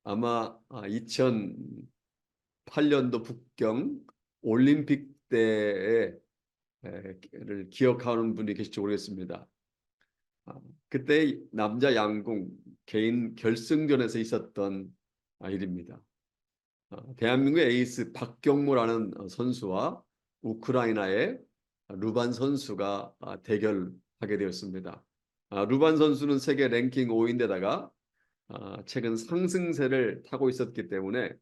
아마 2008년도 북경 올림픽 때를 기억하는 분이 계실지 모르겠습니다. 그때 남자 양궁 개인 결승전에서 있었던 일입니다. 대한민국의 에이스 박경무라는 선수와 우크라이나의 루반 선수가 대결하게 되었습니다. 루반 선수는 세계 랭킹 5위인데다가 최근 상승세를 타고 있었기 때문에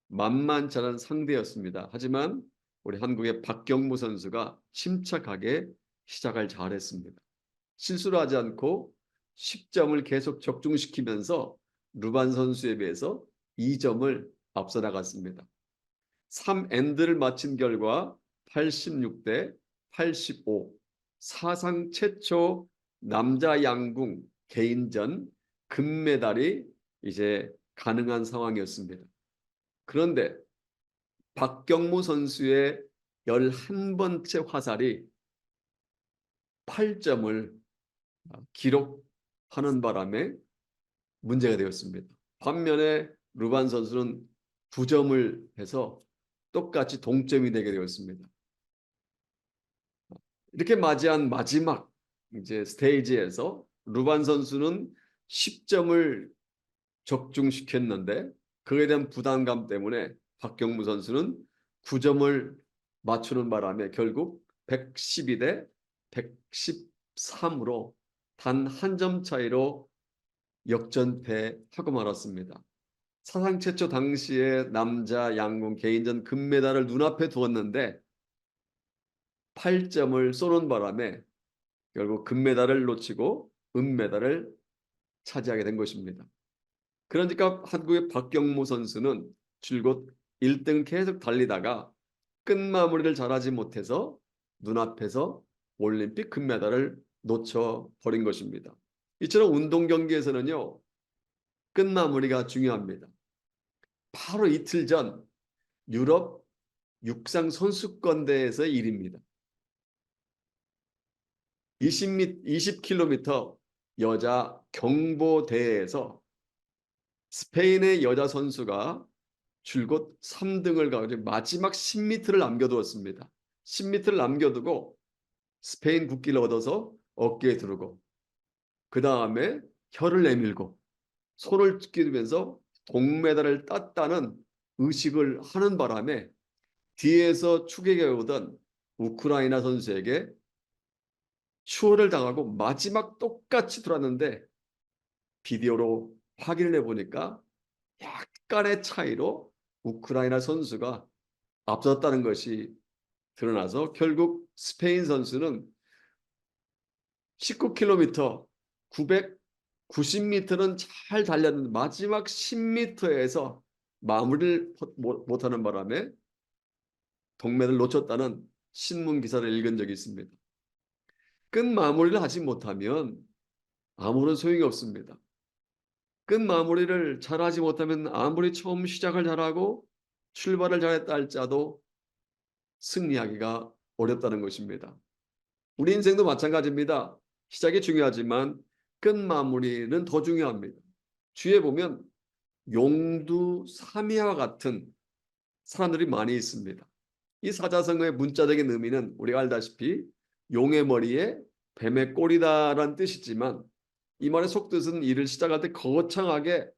만만치 않은 상대였습니다. 하지만 우리 한국의 박경무 선수가 침착하게 시작을 잘했습니다. 실수를 하지 않고 10점을 계속 적중시키면서 루반 선수에 비해서 2점을 앞서 나갔습니다. 3엔드를 마친 결과 86대 85, 사상 최초 남자 양궁 개인전 금메달이 이제 가능한 상황이었습니다. 그런데 박경무 선수의 11번째 화살이 8점을 기록하는 바람에 문제가 되었습니다. 반면에 루반 선수는 9점을 해서 똑같이 동점이 되게 되었습니다. 이렇게 맞이한 마지막 이제 스테이지에서 루반 선수는 10점을 적중시켰는데 그에 대한 부담감 때문에 박경무 선수는 9점을 맞추는 바람에 결국 112대 113으로 단 한 점 차이로 역전패하고 말았습니다. 사상 최초 당시에 남자 양궁 개인전 금메달을 눈앞에 두었는데 8점을 쏘는 바람에 결국 금메달을 놓치고 은메달을 차지하게 된 것입니다. 그러니까 한국의 박경무 선수는 줄곧 1등 계속 달리다가 끝마무리를 잘하지 못해서 눈앞에서 올림픽 금메달을 놓쳐버린 것입니다. 이처럼 운동 경기에서는요, 끝마무리가 중요합니다. 바로 이틀 전 유럽 육상 선수권대회에서의 일입니다. 20km 여자 경보대회에서 스페인의 여자 선수가 줄곧 3등을 가지고 마지막 10m를 남겨두었습니다. 10m를 남겨두고 스페인 국기를 얻어서 어깨에 두르고 그 다음에 혀를 내밀고 손을 찢기면서 동메달을 땄다는 의식을 하는 바람에 뒤에서 추격해 오던 우크라이나 선수에게 추월을 당하고 마지막 똑같이 돌았는데 비디오로 확인을 해보니까 약간의 차이로 우크라이나 선수가 앞섰다는 것이 드러나서 결국 스페인 선수는 19km 990m는 잘 달렸는데 마지막 10m에서 마무리를 못하는 바람에 동메달을 놓쳤다는 신문 기사를 읽은 적이 있습니다. 끝마무리를 하지 못하면 아무런 소용이 없습니다. 끝마무리를 잘하지 못하면 아무리 처음 시작을 잘하고 출발을 잘했다 할지라도 승리하기가 어렵다는 것입니다. 우리 인생도 마찬가지입니다. 시작이 중요하지만 끝마무리는 더 중요합니다. 주위에 보면 용두사미와 같은 사람들이 많이 있습니다. 이 사자성어의 문자적인 의미는 우리가 알다시피 용의 머리에 뱀의 꼬리다라는 뜻이지만 이 말의 속뜻은 일을 시작할 때 거창하게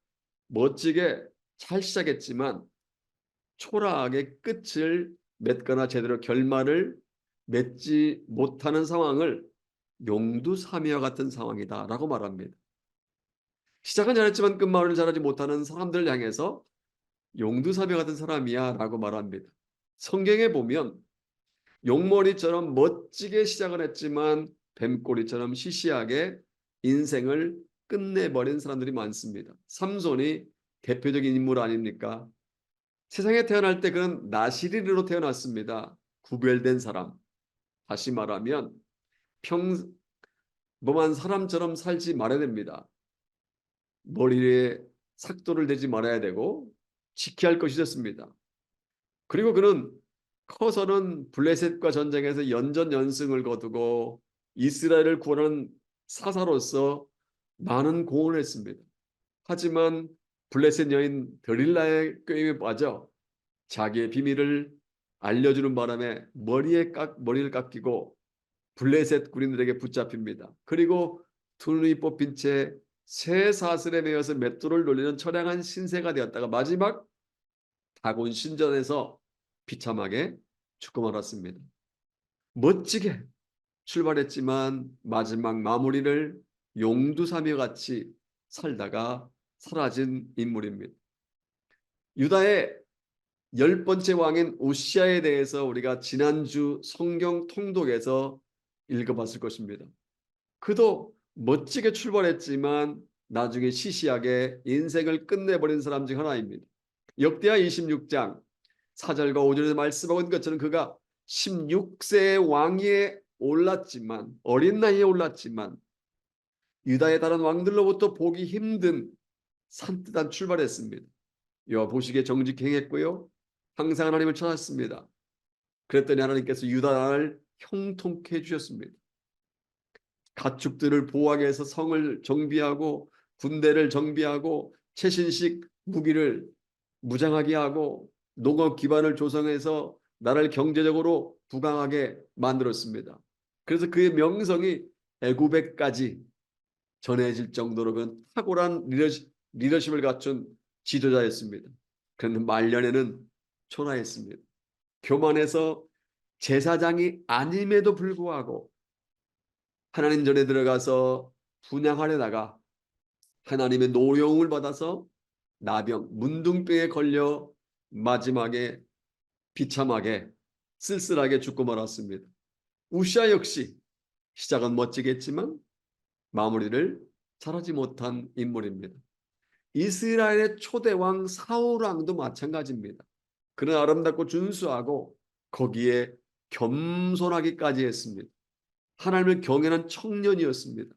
멋지게 잘 시작했지만 초라하게 끝을 맺거나 제대로 결말을 맺지 못하는 상황을 용두사미와 같은 상황이다라고 말합니다. 시작은 잘했지만 끝마무리를 잘하지 못하는 사람들을 향해서 용두사미 같은 사람이야 라고 말합니다. 성경에 보면 용머리처럼 멋지게 시작을 했지만 뱀꼬리처럼 시시하게 인생을 끝내버린 사람들이 많습니다. 삼손이 대표적인 인물 아닙니까? 세상에 태어날 때 그는 나시린으로 태어났습니다. 구별된 사람. 다시 말하면 평범한 사람처럼 살지 말아야 됩니다. 머리에 삭도를 대지 말아야 되고 지켜야 할 것이 있었습니다. 그리고 그는 커서는 블레셋과 전쟁에서 연전연승을 거두고 이스라엘을 구원하는 사사로서 많은 공헌을 했습니다. 하지만 블레셋 여인 드릴라의 꾀임에 빠져 자기의 비밀을 알려주는 바람에 머리를 깎이고 블레셋 군인들에게 붙잡힙니다. 그리고 두 눈이 뽑힌 채 새 사슬에 매여서 맷돌을 돌리는 처량한 신세가 되었다가 마지막 다곤 신전에서 비참하게 죽고 말았습니다. 멋지게 출발했지만 마지막 마무리를 용두사미와 같이 살다가 사라진 인물입니다. 유다의 10번째 왕인 우시아에 대해서 우리가 지난주 성경 통독에서 읽어봤을 것입니다. 그도 멋지게 출발했지만 나중에 시시하게 인생을 끝내버린 사람 중 하나입니다. 역대하 26장 4절과 5절에 말씀하고 있는 것처럼 그가 16세의 왕위에 올랐지만 어린 나이에 올랐지만 유다의 다른 왕들로부터 보기 힘든 산뜻한 출발했습니다. 여호와 보시기에 정직히 행했고요. 항상 하나님을 찾았습니다. 그랬더니 하나님께서 유다를 형통케 해주셨습니다. 가축들을 보호하기 위해서 성을 정비하고 군대를 정비하고 최신식 무기를 무장하게 하고 농업 기반을 조성해서 나라를 경제적으로 부강하게 만들었습니다. 그래서 그의 명성이 애굽에까지 전해질 정도로 그 탁월한 리더십을 갖춘 지도자였습니다. 그런데 말년에는 초라했습니다. 교만해서 제사장이 아님에도 불구하고 하나님 전에 들어가서 분향하려다가 하나님의 노여움을 받아서 나병, 문둥병에 걸려 마지막에 비참하게 쓸쓸하게 죽고 말았습니다. 우시아 역시 시작은 멋지게 했지만 마무리를 잘하지 못한 인물입니다. 이스라엘의 초대왕 사울왕도 마찬가지입니다. 그는 아름답고 준수하고 거기에 겸손하기까지 했습니다. 하나님을 경외하는 청년이었습니다.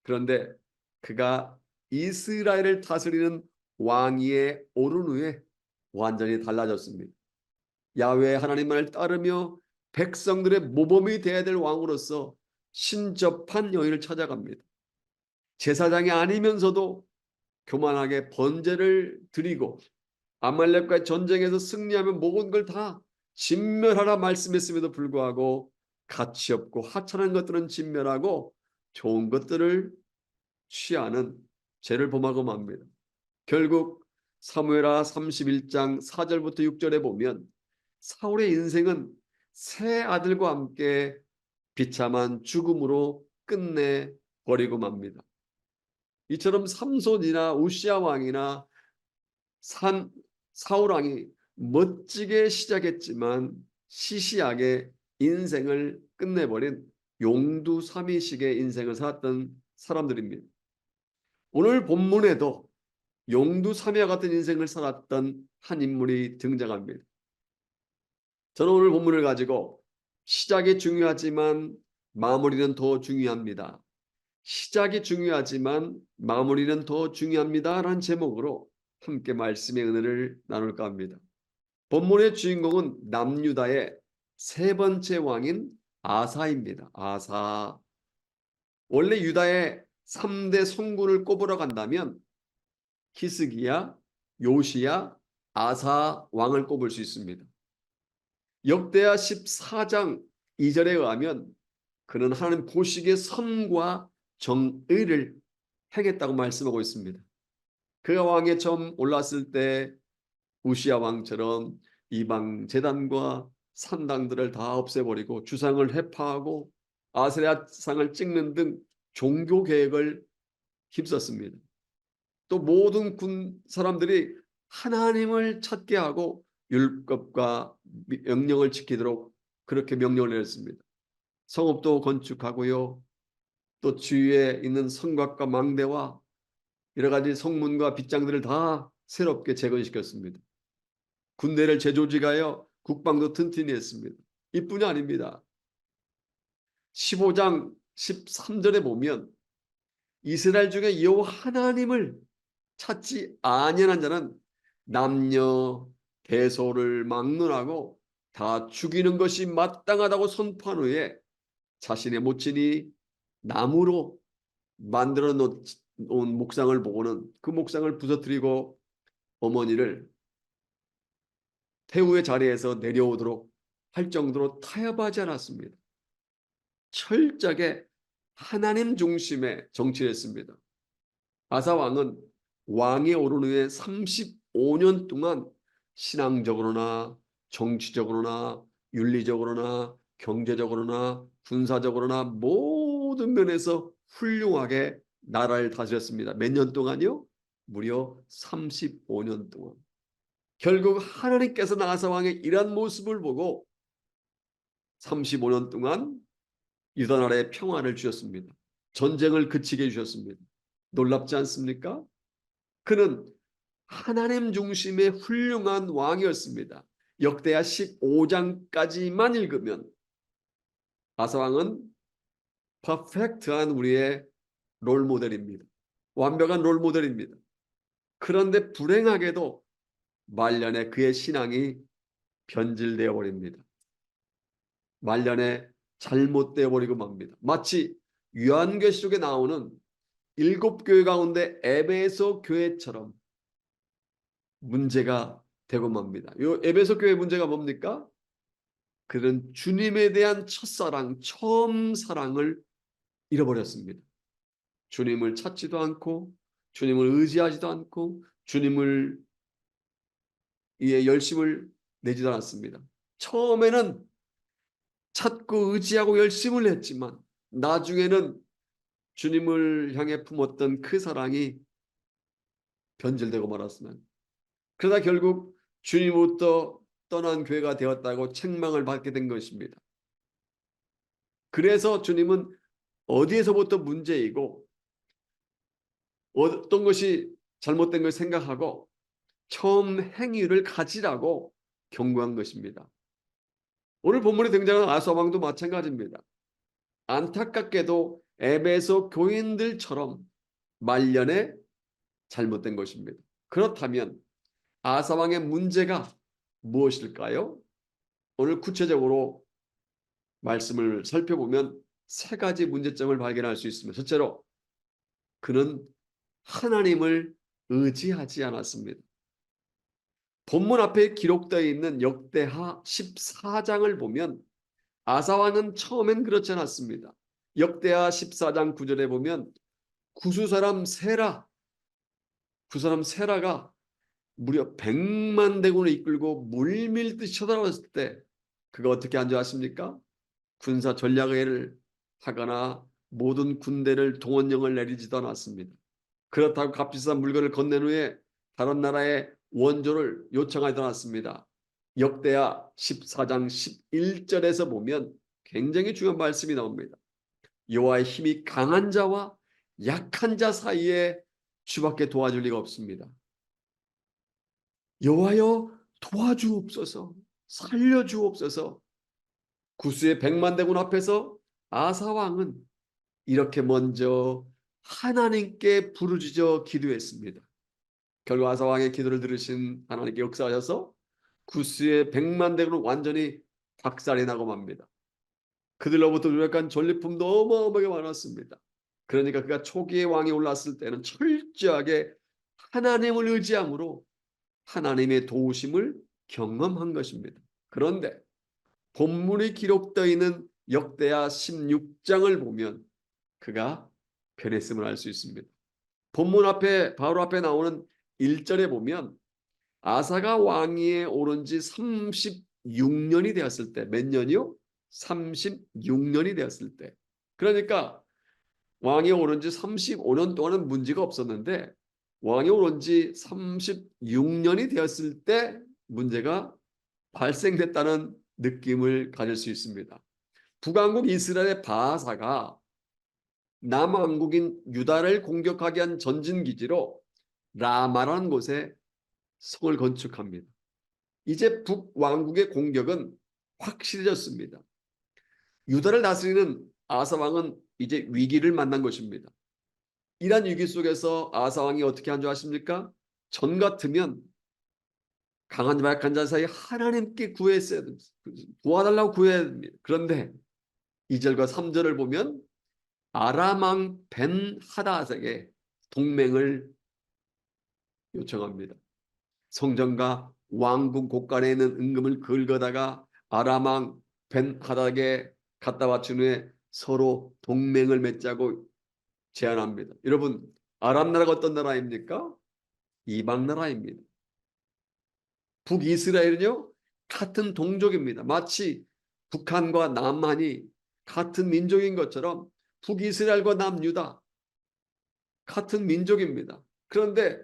그런데 그가 이스라엘을 다스리는 왕위에 오른 후에 완전히 달라졌습니다. 야훼 하나님만을 따르며 백성들의 모범이 되어야 될 왕으로서 신접한 여인을 찾아갑니다. 제사장이 아니면서도 교만하게 번제를 드리고 아말렉과의 전쟁에서 승리하면 모든 걸 다 진멸하라 말씀했음에도 불구하고 가치 없고 하찮은 것들은 진멸하고 좋은 것들을 취하는 죄를 범하고 맙니다. 결국 사무엘하 31장 4절부터 6절에 보면 사울의 인생은 세 아들과 함께 비참한 죽음으로 끝내버리고 맙니다. 이처럼 삼손이나 우시아 왕이나 사울 왕이 멋지게 시작했지만 시시하게 인생을 끝내버린 용두사미식의 인생을 살았던 사람들입니다. 오늘 본문에도 용두사미와 같은 인생을 살았던 한 인물이 등장합니다. 저는 오늘 본문을 가지고 시작이 중요하지만 마무리는 더 중요합니다. 시작이 중요하지만 마무리는 더 중요합니다. 라는 제목으로 함께 말씀의 은혜를 나눌까 합니다. 본문의 주인공은 남유다의 세 번째 왕인 아사입니다. 아사. 원래 유다의 3대 성군을 꼽으러 간다면 히스기야, 요시야, 아사 왕을 꼽을 수 있습니다. 역대하 14장 2절에 의하면 그는 하나님 보시기에 선과 정의를 행했다고 말씀하고 있습니다. 그가 왕에 처음 올랐을 때 우시아 왕처럼 이방 제단과 산당들을 다 없애버리고 주상을 해파하고 아세라상을 찍는 등 종교 계획을 힘썼습니다. 또 모든 군 사람들이 하나님을 찾게 하고 율법과 명령을 지키도록 그렇게 명령을 내렸습니다. 성읍도 건축하고요. 또 주위에 있는 성곽과 망대와 여러 가지 성문과 빗장들을 다 새롭게 재건시켰습니다. 군대를 재조직하여 국방도 튼튼히 했습니다. 이뿐이 아닙니다. 15장 13절에 보면 이스라엘 중에 여호와 하나님을 찾지 아니하는 자는 남녀 배소를 막론하고 다 죽이는 것이 마땅하다고 선포한 후에 자신의 모친이 나무로 만들어 놓은 목상을 보고는 그 목상을 부서뜨리고 어머니를 태우의 자리에서 내려오도록 할 정도로 타협하지 않았습니다. 철저하게 하나님 중심의 정치를 했습니다. 아사 왕은 왕에 오른 후에 35년 동안 신앙적으로나 정치적으로나 윤리적으로나 경제적으로나 군사적으로나 모든 면에서 훌륭하게 나라를 다스렸습니다. 몇 년 동안요? 무려 35년 동안. 결국 하나님께서 아사 왕의 이러한 모습을 보고 35년 동안 유다 나라에 평화를 주셨습니다. 전쟁을 그치게 해주셨습니다. 놀랍지 않습니까? 그는 하나님 중심의 훌륭한 왕이었습니다. 역대하 15장까지만 읽으면 아사 왕은 퍼펙트한 우리의 롤모델입니다. 완벽한 롤모델입니다. 그런데 불행하게도 말년에 그의 신앙이 변질되어 버립니다. 말년에 잘못되어 버리고 맙니다. 마치 요한계시록에 나오는 7교회 가운데 에베소 교회처럼 문제가 되고 맙니다. 이 에베소 교회 문제가 뭡니까? 그들은 주님에 대한 첫사랑, 처음 사랑을 잃어버렸습니다. 주님을 찾지도 않고 주님을 의지하지도 않고 주님을 위해 열심을 내지도 않았습니다. 처음에는 찾고 의지하고 열심을 했지만 나중에는 주님을 향해 품었던 그 사랑이 변질되고 말았으면 그러다 결국 주님으로부터 떠난 교회가 되었다고 책망을 받게 된 것입니다. 그래서 주님은 어디에서부터 문제이고 어떤 것이 잘못된 걸 생각하고 처음 행위를 가지라고 경고한 것입니다. 오늘 본문에 등장하는 아사 왕도 마찬가지입니다. 안타깝게도 에베소 교인들처럼 말년에 잘못된 것입니다. 그렇다면 아사 왕의 문제가 무엇일까요? 오늘 구체적으로 말씀을 살펴보면 세 가지 문제점을 발견할 수 있습니다. 첫째로 그는 하나님을 의지하지 않았습니다. 본문 앞에 기록되어 있는 역대하 14장을 보면 아사 왕은 처음엔 그렇지 않았습니다. 역대하 14장 9절에 보면 구수 사람 세라, 그 사람 세라가 무려 100만 대군을 이끌고 물밀듯이 쳐들어왔을 때 그가 어떻게 한 줄 아십니까? 군사 전략회의를 하거나 모든 군대를 동원령을 내리지도 않았습니다. 그렇다고 값비싼 물건을 건넨 후에 다른 나라의 원조를 요청하지 않았습니다. 역대하 14장 11절에서 보면 굉장히 중요한 말씀이 나옵니다. 여호와의 힘이 강한 자와 약한 자 사이에 주밖에 도와줄 리가 없습니다. 여호와여 도와주옵소서, 살려주옵소서. 구스의 100만 대군 앞에서 아사 왕은 이렇게 먼저 하나님께 부르짖어 기도했습니다. 결국 아사 왕의 기도를 들으신 하나님께 역사하셔서 구스의 100만 대군은 완전히 박살이 나고 맙니다. 그들로부터 유력한 전리품도 어마어마하게 많았습니다. 그러니까 그가 초기의 왕이 올랐을 때는 철저하게 하나님을 의지함으로 하나님의 도우심을 경험한 것입니다. 그런데 본문이 기록되어 있는 역대하 16장을 보면 그가 변했음을 알 수 있습니다. 본문 앞에 바로 앞에 나오는 1절에 보면 아사가 왕위에 오른 지 36년이 되었을 때 몇 년이요? 36년이 되었을 때 그러니까 왕위에 오른 지 35년 동안은 문제가 없었는데 왕위에 오른 지 36년이 되었을 때 문제가 발생됐다는 느낌을 가질 수 있습니다. 북왕국 이스라엘의 바하사가 남왕국인 유다를 공격하게 한 전진기지로 라마라는 곳에 성을 건축합니다. 이제 북왕국의 공격은 확실해졌습니다. 유다를 다스리는 아사 왕은 이제 위기를 만난 것입니다. 이러한 위기 속에서 아사 왕이 어떻게 한 줄 아십니까? 전 같으면 강한 자 약한 자 사이 하나님께 구했어야 됩니다. 도와달라고 구해야 됩니다. 그런데 2절과 3절을 보면 아람 왕 벤 하닷에게 동맹을 요청합니다. 성전과 왕궁 곳간에 있는 은금을 긁어다가 아람 왕 벤하닷에게 갖다 바친 후에 서로 동맹을 맺자고 제안합니다. 여러분, 아람 나라가 어떤 나라입니까? 이방 나라입니다. 북이스라엘은요, 같은 동족입니다. 마치 북한과 남한이 같은 민족인 것처럼 북이스라엘과 남유다 같은 민족입니다. 그런데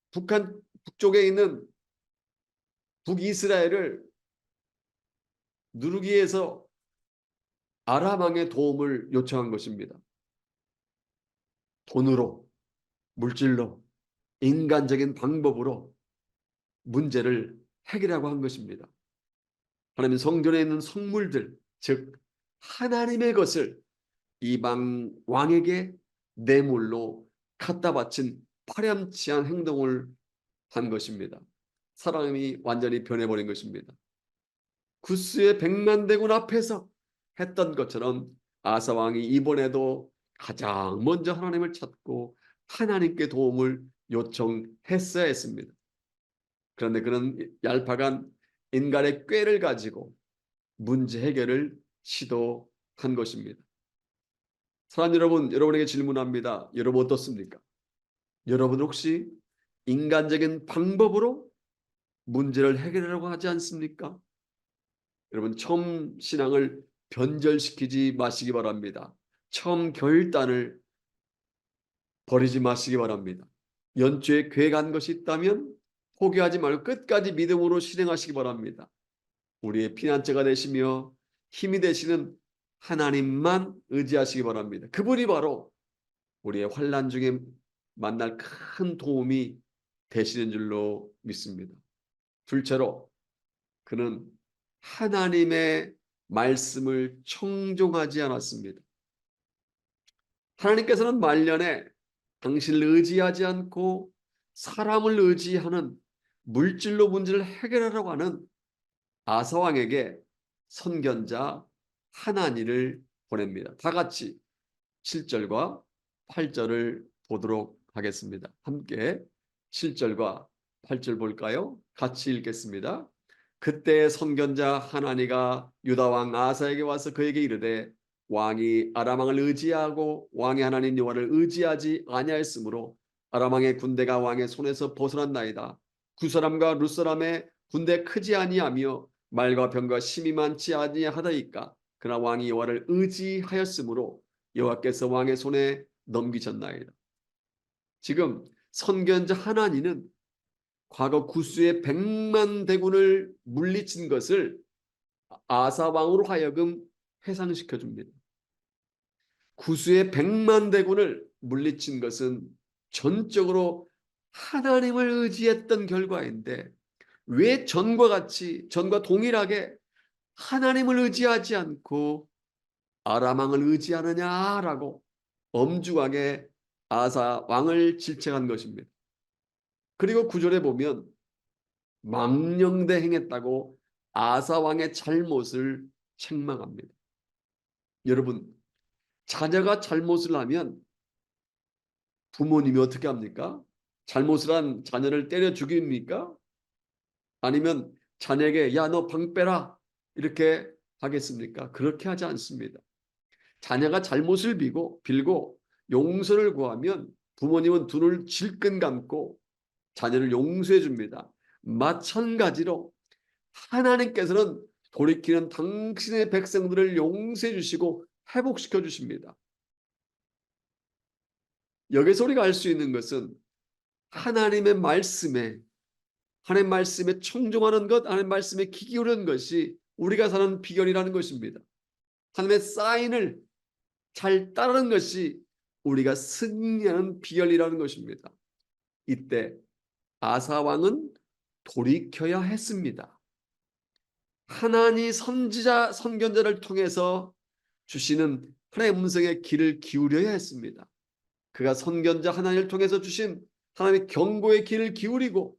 북한 북쪽에 있는 북이스라엘을 누르기 위해서 아람 왕의 도움을 요청한 것입니다. 돈으로, 물질로, 인간적인 방법으로 문제를 해결하고 한 것입니다. 하나님 성전에 있는 성물들, 즉 하나님의 것을 이방 왕에게 뇌물로 갖다 바친 파렴치한 행동을 한 것입니다. 사람이 완전히 변해버린 것입니다. 구스의 100만 대군 앞에서 했던 것처럼 아사 왕이 이번에도 가장 먼저 하나님을 찾고 하나님께 도움을 요청했어야 했습니다. 그런데 그는 얄팍한 인간의 꾀를 가지고 문제 해결을 시도한 것입니다. 사랑 여러분, 여러분에게 질문합니다. 여러분 어떻습니까? 여러분 혹시 인간적인 방법으로 문제를 해결하려고 하지 않습니까? 여러분, 처음 신앙을 변절시키지 마시기 바랍니다. 처음 결단을 버리지 마시기 바랍니다. 연초에 계획한 것이 있다면 포기하지 말고 끝까지 믿음으로 실행하시기 바랍니다. 우리의 피난처가 되시며 힘이 되시는 하나님만 의지하시기 바랍니다. 그분이 바로 우리의 환난 중에 만날 큰 도움이 되시는 줄로 믿습니다. 둘째로 그는 하나님의 말씀을 청종하지 않았습니다. 하나님께서는 말년에 당신을 의지하지 않고 사람을 의지하는 물질로 문제를 해결하려고 하는 아사 왕에게 선견자 하나니를 보냅니다. 다 같이 7절과 8절을 보도록 하겠습니다. 함께 7절과 8절 볼까요? 같이 읽겠습니다. 그때 선견자 하나니가 유다 왕 아사에게 와서 그에게 이르되 왕이 아람 왕을 의지하고 왕의 하나님 여호와를 의지하지 아니하였으므로 아람 왕의 군대가 왕의 손에서 벗어났나이다. 구사람과 룻사람의 군대 크지 아니하며 말과 병과 심이 많지 아니하다이까. 그러나 왕이 여호와를 의지하였으므로 여호와께서 왕의 손에 넘기셨나이다. 지금 선견자 하나니는 과거 구스의 100만 대군을 물리친 것을 아사 왕으로 하여금 회상시켜 줍니다. 구스의 100만 대군을 물리친 것은 전적으로 하나님을 의지했던 결과인데 왜 전과 동일하게 하나님을 의지하지 않고 아람 왕을 의지하느냐라고 엄중하게 아사 왕을 질책한 것입니다. 그리고 9절에 보면 망령되 행했다고 아사 왕의 잘못을 책망합니다. 여러분, 자녀가 잘못을 하면 부모님이 어떻게 합니까? 잘못을 한 자녀를 때려 죽입니까? 아니면 자녀에게 야, 너 방 빼라 이렇게 하겠습니까? 그렇게 하지 않습니다. 자녀가 잘못을 빌고 용서를 구하면 부모님은 두 눈을 질끈 감고 자녀를 용서해 줍니다. 마찬가지로 하나님께서는 돌이키는 당신의 백성들을 용서해 주시고 회복시켜 주십니다. 여기서 우리가 알 수 있는 것은 하나님의 말씀에 청종하는 것, 하나님의 말씀에 귀 기울이는 것이 우리가 사는 비결이라는 것입니다. 하나님의 사인을 잘 따르는 것이 우리가 승리하는 비결이라는 것입니다. 이때 아사 왕은 돌이켜야 했습니다. 하나님 선견자를 통해서 주시는 하나님의 음성에 귀를 기울여야 했습니다. 그가 선견자 하나님을 통해서 주신 하나님의 경고의 귀를 기울이고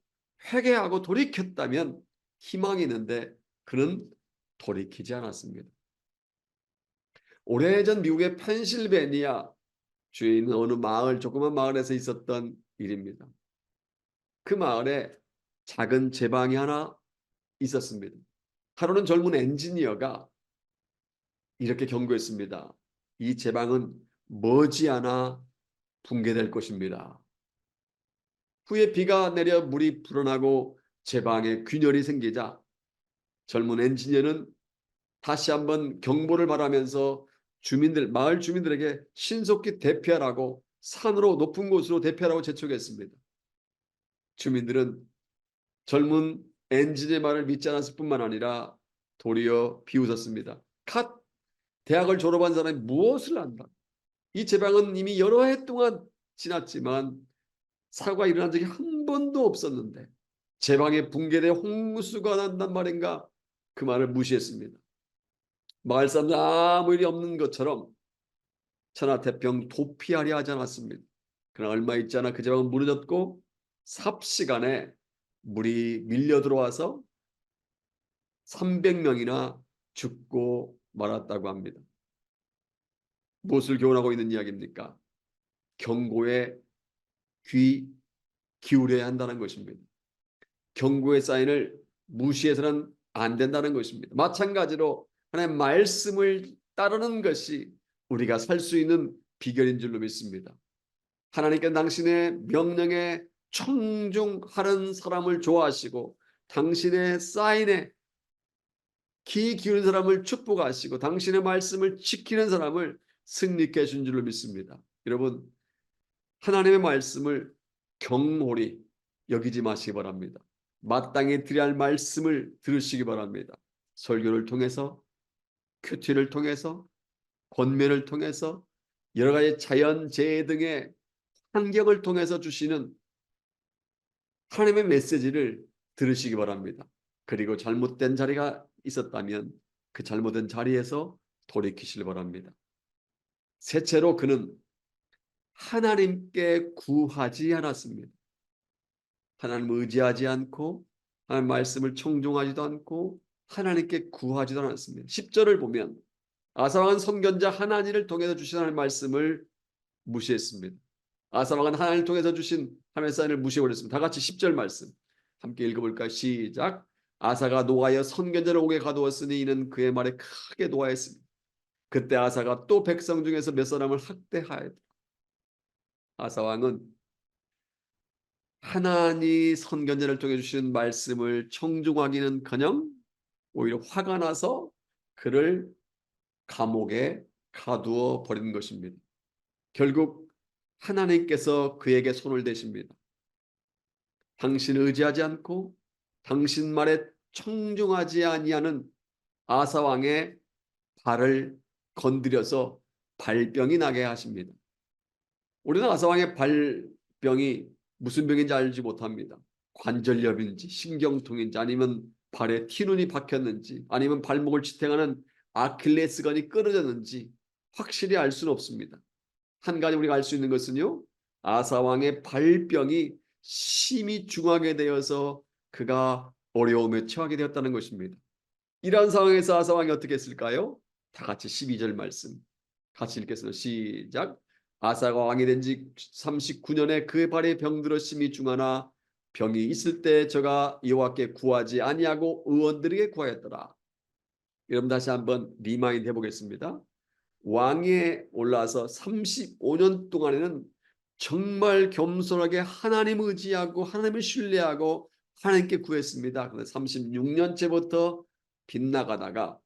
회개하고 돌이켰다면 희망이 있는데 그는 돌이키지 않았습니다. 오래전 미국의 펜실베니아 주에 있는 어느 마을, 조그만 마을에서 있었던 일입니다. 그 마을에 작은 제방이 하나 있었습니다. 하루는 젊은 엔지니어가 이렇게 경고했습니다. 이 제방은 머지않아 붕괴될 것입니다. 후에 비가 내려 물이 불어나고 제방에 균열이 생기자 젊은 엔지니어는 다시 한번 경보를 바라면서 마을 주민들에게 신속히 대피하라고 산으로 높은 곳으로 대피하라고 재촉했습니다. 주민들은 젊은 엔지니어의 말을 믿지 않았을 뿐만 아니라 도리어 비웃었습니다. 대학을 졸업한 사람이 무엇을 안다? 이 제방은 이미 여러 해 동안 지났지만 사고가 일어난 적이 한 번도 없었는데 제방에 붕괴돼 홍수가 난단 말인가? 그 말을 무시했습니다. 마을 사람들 아무 일이 없는 것처럼 천하태평 도피하려 하지 않았습니다. 그러나 얼마 있지 않아 그 제방은 무너졌고 삽시간에 물이 밀려 들어와서 300명이나 죽고 말았다고 합니다. 무엇을 교훈하고 있는 이야기입니까? 경고에 귀 기울여야 한다는 것입니다. 경고의 사인을 무시해서는 안 된다는 것입니다. 마찬가지로 하나님의 말씀을 따르는 것이 우리가 살 수 있는 비결인 줄로 믿습니다. 하나님께 당신의 명령에 청중하는 사람을 좋아하시고 당신의 사인에 귀 기울인 사람을 축복하시고 당신의 말씀을 지키는 사람을 승리케 해준 줄로 믿습니다. 여러분, 하나님의 말씀을 경홀히 여기지 마시기 바랍니다. 마땅히 드려야 할 말씀을 들으시기 바랍니다. 설교를 통해서, 큐티를 통해서, 권면을 통해서, 여러 가지 자연재해 등의 환경을 통해서 주시는 하나님의 메시지를 들으시기 바랍니다. 그리고 잘못된 자리가 있었다면 그 잘못된 자리에서 돌이키시기 바랍니다. 셋째로 그는 하나님께 구하지 않았습니다. 하나님을 의지하지 않고 하나님 말씀을 청종하지도 않고 하나님께 구하지도 않았습니다. 10절을 보면 아사왕은 선견자 하나니를 통해서 주신 하나님의 말씀을 무시했습니다. 아사왕은 하나님을 통해서 주신 하나님의 사인을 무시해버렸습니다. 다 같이 10절 말씀 함께 읽어볼까요? 시작. 아사가 노하여 선견자를 옥에 가두었으니 이는 그의 말에 크게 노하였습니다. 그때 아사가 또 백성 중에서 몇 사람을 학대하였다. 아사왕은 하나님 선견자를 통해 주신 말씀을 청중하기는커녕 오히려 화가 나서 그를 감옥에 가두어 버린 것입니다. 결국 하나님께서 그에게 손을 대십니다. 당신을 의지하지 않고 당신 말에 청중하지 아니하는 아사 왕의 발을 건드려서 발병이 나게 하십니다. 우리는 아사 왕의 발병이 무슨 병인지 알지 못합니다. 관절염인지 신경통인지 아니면 발에 티눈이 박혔는지 아니면 발목을 지탱하는 아킬레스건이 끊어졌는지 확실히 알 수는 없습니다. 한 가지 우리가 알 수 있는 것은요. 아사 왕의 발병이 심히 중하게 되어서 그가 어려움에 처하게 되었다는 것입니다. 이러한 상황에서 아사 왕이 어떻게 했을까요? 다 같이 12절 말씀 같이 읽겠습니다. 시작. 아사가 왕이 된 지 39년에 그의 발에 병들어 심히 중하나 병이 있을 때 저가 여호와께 구하지 아니하고 의원들에게 구하였더라. 여러분 다시 한번 리마인드 해보겠습니다. 왕위에 올라서 35년 동안에는 정말 겸손하게 하나님 의지하고 하나님을 신뢰하고 하나님께 구했습니다. 그런데 36년째부터 빗나가다가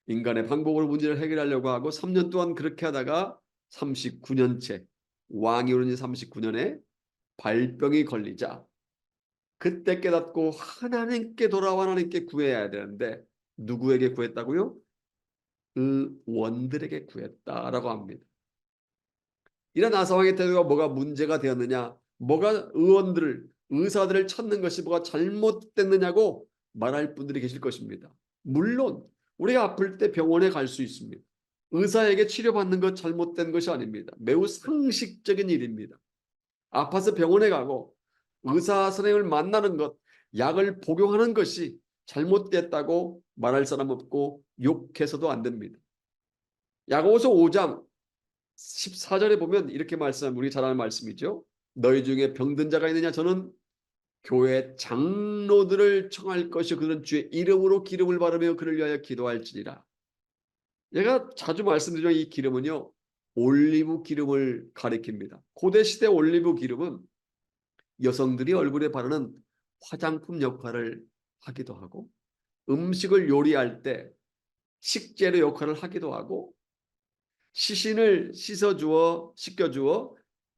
인간의 방법으로 문제를 해결하려고 하고 3년 동안 그렇게 하다가 39년째 왕이 오른 지 39년에 발병이 걸리자 그때 깨닫고 하나님께 돌아와 하나님께 구해야 되는데 누구에게 구했다고요? 의원들에게 구했다라고 합니다. 이런 아사왕의 태도가 뭐가 문제가 되었느냐? 뭐가 의사들을 찾는 것이 뭐가 잘못됐느냐고 말할 분들이 계실 것입니다. 물론 우리가 아플 때 병원에 갈 수 있습니다. 의사에게 치료받는 것 잘못된 것이 아닙니다. 매우 상식적인 일입니다. 아파서 병원에 가고 의사 선생님을 만나는 것, 약을 복용하는 것이 잘못됐다고 말할 사람 없고 욕해서도 안 됩니다. 야고보서 5장 14절에 보면 이렇게 말씀하면 우리 잘 아는 말씀이죠. 너희 중에 병든 자가 있느냐? 저는 교회 장로들을 청할 것이 그는 주의 이름으로 기름을 바르며 그를 위하여 기도할지니라. 제가 자주 말씀드리는 이 기름은요, 올리브 기름을 가리킵니다. 고대 시대 올리브 기름은 여성들이 얼굴에 바르는 화장품 역할을 하기도 하고, 음식을 요리할 때 식재료 역할을 하기도 하고, 시신을 씻겨주어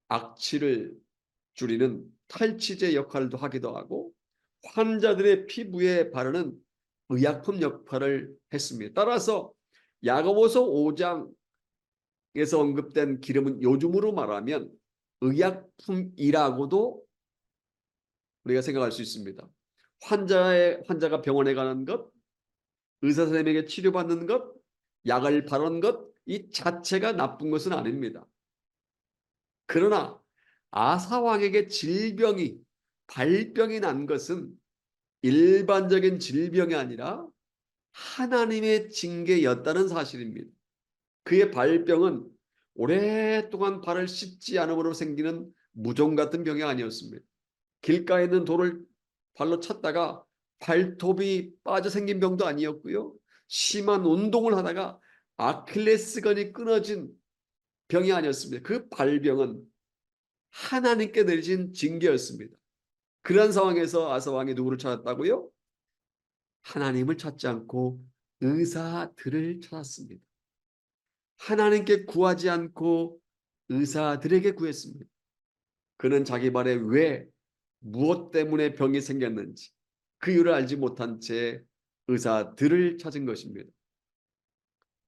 악취를 줄이는 탈취제 역할도 하기도 하고, 환자들의 피부에 바르는 의약품 역할을 했습니다. 따라서 야고보서 5장에서 언급된 기름은 요즘으로 말하면 의약품이라고도 우리가 생각할 수 있습니다. 환자가 병원에 가는 것, 의사 선생님에게 치료받는 것, 약을 바르는 것, 이 자체가 나쁜 것은 아닙니다. 그러나 아사 왕에게 발병이 난 것은 일반적인 질병이 아니라 하나님의 징계였다는 사실입니다. 그의 발병은 오랫동안 발을 씻지 않음으로 생기는 무좀 같은 병이 아니었습니다. 길가에 있는 돌을 발로 찼다가 발톱이 빠져 생긴 병도 아니었고요. 심한 운동을 하다가 아킬레스건이 끊어진 병이 아니었습니다. 그 발병은 하나님께 내리신 징계였습니다. 그런 상황에서 아사 왕이 누구를 찾았다고요? 하나님을 찾지 않고 의사들을 찾았습니다. 하나님께 구하지 않고 의사들에게 구했습니다. 그는 자기 발에 왜 무엇 때문에 병이 생겼는지 그 이유를 알지 못한 채 의사들을 찾은 것입니다.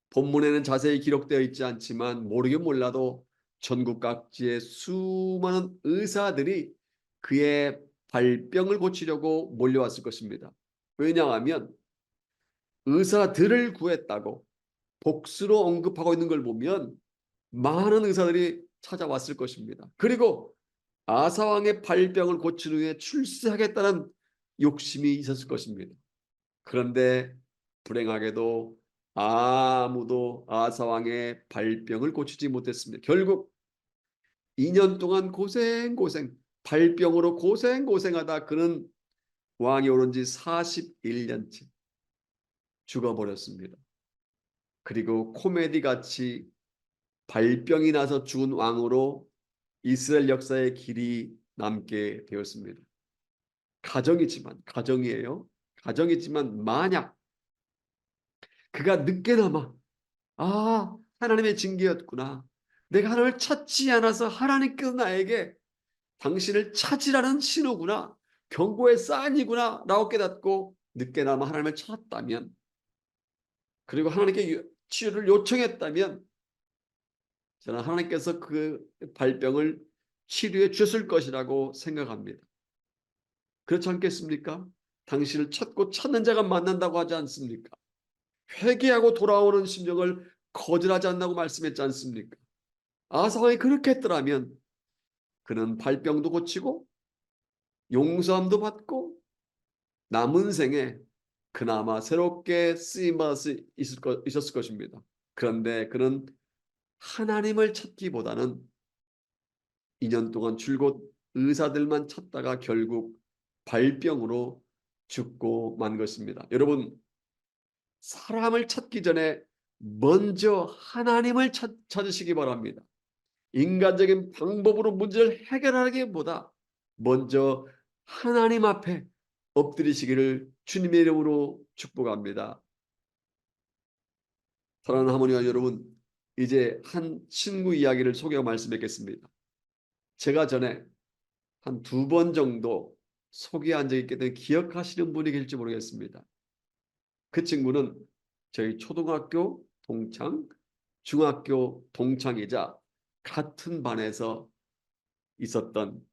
본문에는 자세히 기록되어 있지 않지만 모르긴 몰라도 전국 각지의 수많은 의사들이 그의 발병을 고치려고 몰려왔을 것입니다. 왜냐하면 의사들을 구했다고 복수로 언급하고 있는 걸 보면 많은 의사들이 찾아왔을 것입니다. 그리고 아사왕의 발병을 고치기 위해 출세하겠다는 욕심이 있었을 것입니다. 그런데 불행하게도 아무도 아사왕의 발병을 고치지 못했습니다. 결국 2년 동안 발병으로 고생하다 그는 왕이 오른 지 41년째 죽어버렸습니다. 그리고 코미디같이 발병이 나서 죽은 왕으로 이스라엘 역사의 길이 남게 되었습니다. 가정이에요. 가정이지만 만약 그가 늦게나마 하나님의 징계였구나. 내가 하나님을 찾지 않아서 하나님께서 나에게 당신을 찾으라는 신호구나. 경고의 사인이구나 라고 깨닫고 늦게나마 하나님을 찾았다면, 그리고 하나님께 치유를 요청했다면 저는 하나님께서 그 발병을 치료해 주셨을 것이라고 생각합니다. 그렇지 않겠습니까? 당신을 찾고 찾는 자가 만난다고 하지 않습니까? 회개하고 돌아오는 심령을 거절하지 않는다고 말씀했지 않습니까? 아사왕이 그렇게 했더라면 그는 발병도 고치고 용서함도 받고 남은 생에 그나마 새롭게 쓰임받을 수 있었을 것입니다. 그런데 그는 하나님을 찾기보다는 2년 동안 줄곧 의사들만 찾다가 결국 발병으로 죽고 만 것입니다. 여러분, 사람을 찾기 전에 먼저 하나님을 찾으시기 바랍니다. 인간적인 방법으로 문제를 해결하기보다 먼저 하나님 앞에 엎드리시기를 주님의 이름으로 축복합니다. 사랑하는 하모니와 여러분, 이제 한 친구 이야기를 소개하고 말씀드리겠습니다. 제가 전에 한 2번 정도 소개한 적이 있기 때문에 기억하시는 분이 계실지 모르겠습니다. 그 친구는 저희 초등학교 동창, 중학교 동창이자 같은 반에서 있었던,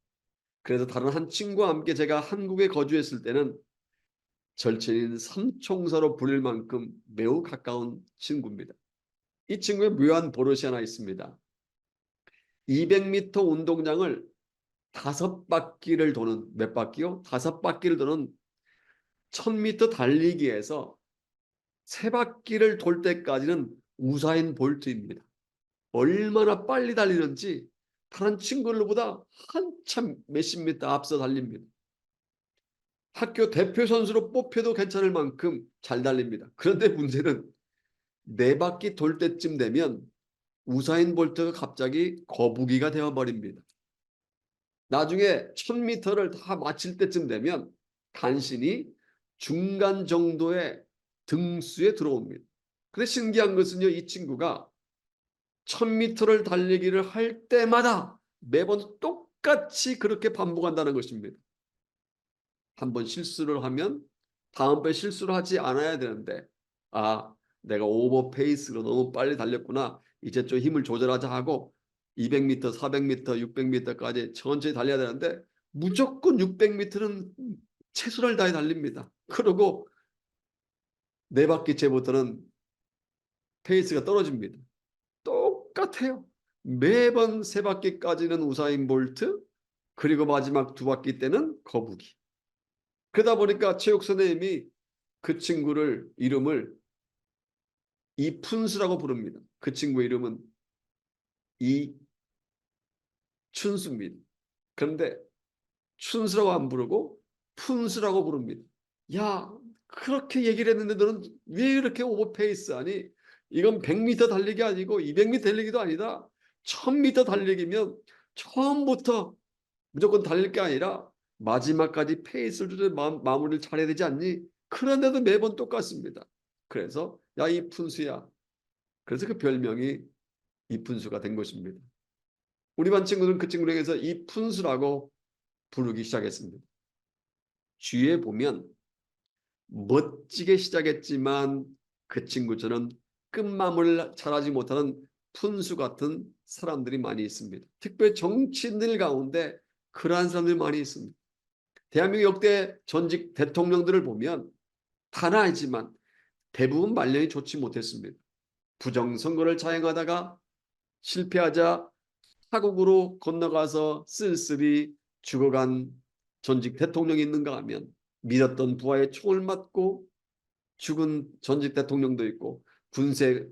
그래서 다른 한 친구와 함께 제가 한국에 거주했을 때는 절친인 삼총사로 불릴 만큼 매우 가까운 친구입니다. 이 친구의 묘한 버릇이 하나 있습니다. 200m 운동장을 5바퀴를 도는, 몇 바퀴요? 5바퀴를 도는 1000m 달리기에서 3바퀴를 돌 때까지는 우사인 볼트입니다. 얼마나 빨리 달리는지 다른 친구들보다 한참 몇십 미터 앞서 달립니다. 학교 대표 선수로 뽑혀도 괜찮을 만큼 잘 달립니다. 그런데 문제는 네 바퀴 돌 때쯤 되면 우사인 볼트가 갑자기 거북이가 되어버립니다. 나중에 1000m를 다 마칠 때쯤 되면 간신히 중간 정도의 등수에 들어옵니다. 근데 신기한 것은요, 이 친구가 1000m를 달리기를 할 때마다 매번 똑같이 그렇게 반복한다는 것입니다. 한번 실수를 하면 다음번에 실수를 하지 않아야 되는데, 아, 내가 오버 페이스로 너무 빨리 달렸구나, 이제 좀 힘을 조절하자 하고 200m, 400m, 600m까지 천천히 달려야 되는데 무조건 600m는 최선을 다해 달립니다. 그리고 네 바퀴째부터는 페이스가 떨어집니다. 똑같아요. 매번 세 바퀴까지는 우사인 볼트, 그리고 마지막 두 바퀴 때는 거북이. 그러다 보니까 체육 선생님이 그 친구를 이름을 이푼수라고 부릅니다. 그 친구 이름은 이춘수입니다. 그런데 춘수라고 안 부르고 푼수라고 부릅니다. 야, 그렇게 얘기를 했는데 너는 왜 이렇게 오버페이스 하니? 이건 100m 달리기 아니고 200m 달리기도 아니다. 1000m 달리기면 처음부터 무조건 달릴 게 아니라 마지막까지 페이스를 조절 마무리를 잘해야 되지 않니? 그런데도 매번 똑같습니다. 그래서 야, 이 푼수야. 그래서 그 별명이 이푼수가 된 것입니다. 우리 반 친구들은 그 친구를 향해서 이푼수라고 부르기 시작했습니다. 주위에 보면 멋지게 시작했지만 그 친구처럼 끝마무리를 잘하지 못하는 푼수 같은 사람들이 많이 있습니다. 특별히 정치인들 가운데 그러한 사람들이 많이 있습니다. 대한민국 역대 전직 대통령들을 보면 단 하나이지만 대부분 말년이 좋지 못했습니다. 부정선거를 자행하다가 실패하자 타국으로 건너가서 쓸쓸히 죽어간 전직 대통령이 있는가 하면 믿었던 부하의 총을 맞고 죽은 전직 대통령도 있고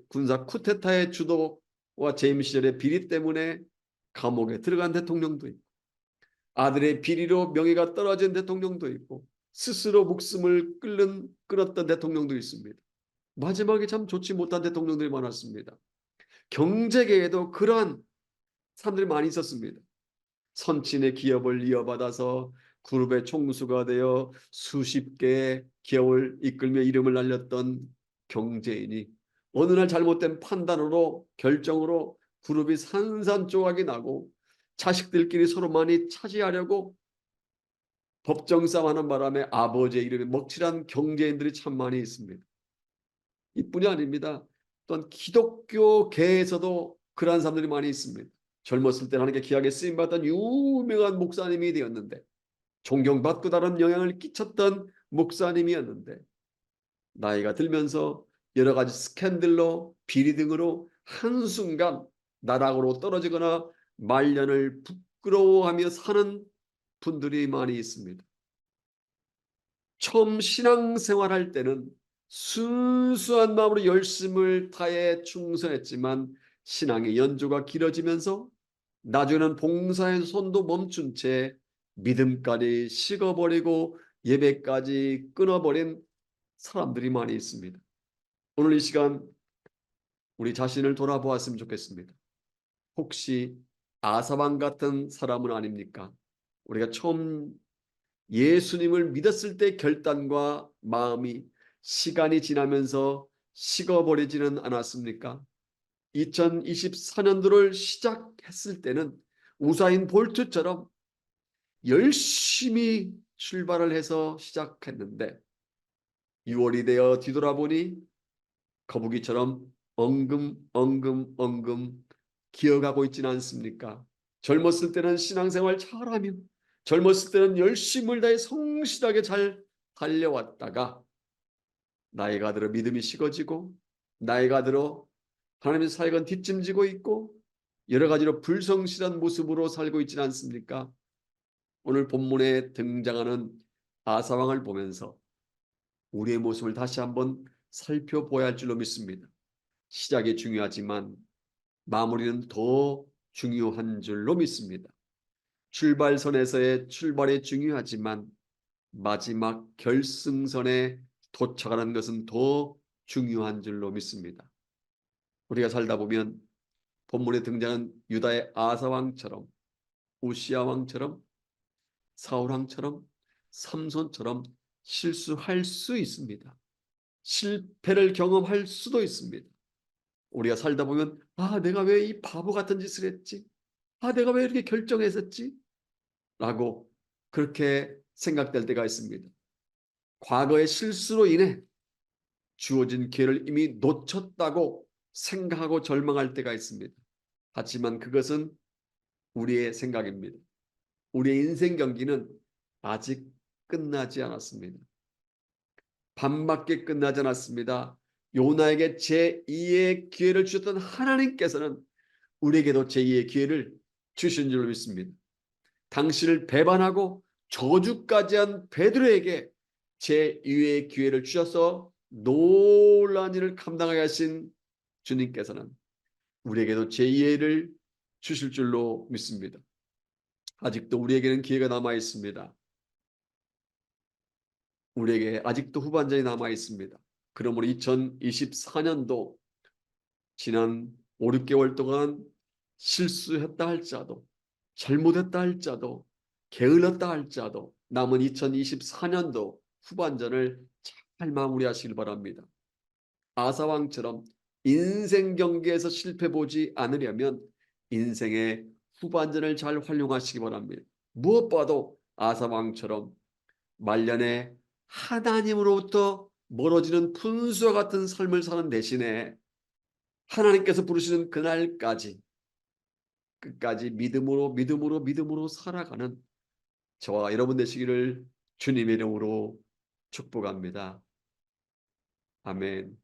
군사 쿠데타의 주도와 재임 시절의 비리 때문에 감옥에 들어간 대통령도 있고 아들의 비리로 명예가 떨어진 대통령도 있고 스스로 목숨을 끊었던 대통령도 있습니다. 마지막에 참 좋지 못한 대통령들이 많았습니다. 경제계에도 그러한 사람들이 많이 있었습니다. 선친의 기업을 이어받아서 그룹의 총수가 되어 수십 개의 기업을 이끌며 이름을 날렸던 경제인이 어느 날 잘못된 판단으로 결정으로 그룹이 산산조각이 나고 자식들끼리 서로 많이 차지하려고 법정 싸움하는 바람에 아버지의 이름에 먹칠한 경제인들이 참 많이 있습니다. 이뿐이 아닙니다. 또한 기독교계에서도 그러한 사람들이 많이 있습니다. 젊었을 때 하나님께 귀하게 쓰임받던 유명한 목사님이 되었는데 존경받고 다른 영향을 끼쳤던 목사님이었는데 나이가 들면서 여러 가지 스캔들로 비리 등으로 한순간 나락으로 떨어지거나 말년을 부끄러워하며 사는 분들이 많이 있습니다. 처음 신앙생활할 때는 순수한 마음으로 열심을 다해 충성했지만 신앙의 연조가 길어지면서 나중에는 봉사의 손도 멈춘 채 믿음까지 식어버리고 예배까지 끊어버린 사람들이 많이 있습니다. 오늘 이 시간 우리 자신을 돌아보았으면 좋겠습니다. 혹시 아사방 같은 사람은 아닙니까? 우리가 처음 예수님을 믿었을 때 결단과 마음이 시간이 지나면서 식어버리지는 않았습니까? 2024년도를 시작했을 때는 우사인 볼트처럼 열심히 출발을 해서 시작했는데 6월이 되어 뒤돌아보니 거북이처럼 엉금 기어가고 있지는 않습니까? 젊었을 때는 신앙생활 잘하며 젊었을 때는 열심을 다해 성실하게 잘 달려왔다가 나이가 들어 믿음이 식어지고 나이가 들어 하나님의 사역은 뒷짐지고 있고 여러 가지로 불성실한 모습으로 살고 있지는 않습니까? 오늘 본문에 등장하는 아사왕을 보면서 우리의 모습을 다시 한번 살펴보아야 할 줄로 믿습니다. 시작이 중요하지만 마무리는 더 중요한 줄로 믿습니다. 출발선에서의 출발이 중요하지만 마지막 결승선에 도착하는 것은 더 중요한 줄로 믿습니다. 우리가 살다 보면 본문에 등장한 유다의 아사 왕처럼, 우시아 왕처럼, 사울 왕처럼, 삼손처럼 실수할 수 있습니다. 실패를 경험할 수도 있습니다. 우리가 살다 보면 내가 왜 이 바보 같은 짓을 했지? 내가 왜 이렇게 결정했었지? 라고 그렇게 생각될 때가 있습니다. 과거의 실수로 인해 주어진 기회를 이미 놓쳤다고 생각하고 절망할 때가 있습니다. 하지만 그것은 우리의 생각입니다. 우리의 인생 경기는 아직 끝나지 않았습니다. 반밖에 끝나지 않았습니다. 요나에게 제2의 기회를 주셨던 하나님께서는 우리에게도 제2의 기회를 주신 줄로 믿습니다. 당신을 배반하고 저주까지 한 베드로에게 제2의 기회를 주셔서 놀라운 일을 감당하게 하신 주님께서는 우리에게도 제2를 주실 줄로 믿습니다. 아직도 우리에게는 기회가 남아 있습니다. 우리에게 아직도 후반전이 남아 있습니다. 그러므로 2024년도 지난 5, 6개월 동안 실수했다 할지라도, 잘못했다 할지라도, 게을렀다 할지라도 남은 2024년도 후반전을 잘 마무리하시길 바랍니다. 아사왕처럼 인생 경기에서 실패 보지 않으려면 인생의 후반전을 잘 활용하시기 바랍니다. 무엇보다도 아사왕처럼 말년에 하나님으로부터 멀어지는 분수와 같은 삶을 사는 대신에 하나님께서 부르시는 그날까지 끝까지 믿음으로 살아가는 저와 여러분 되시기를 주님의 이름으로 축복합니다. 아멘.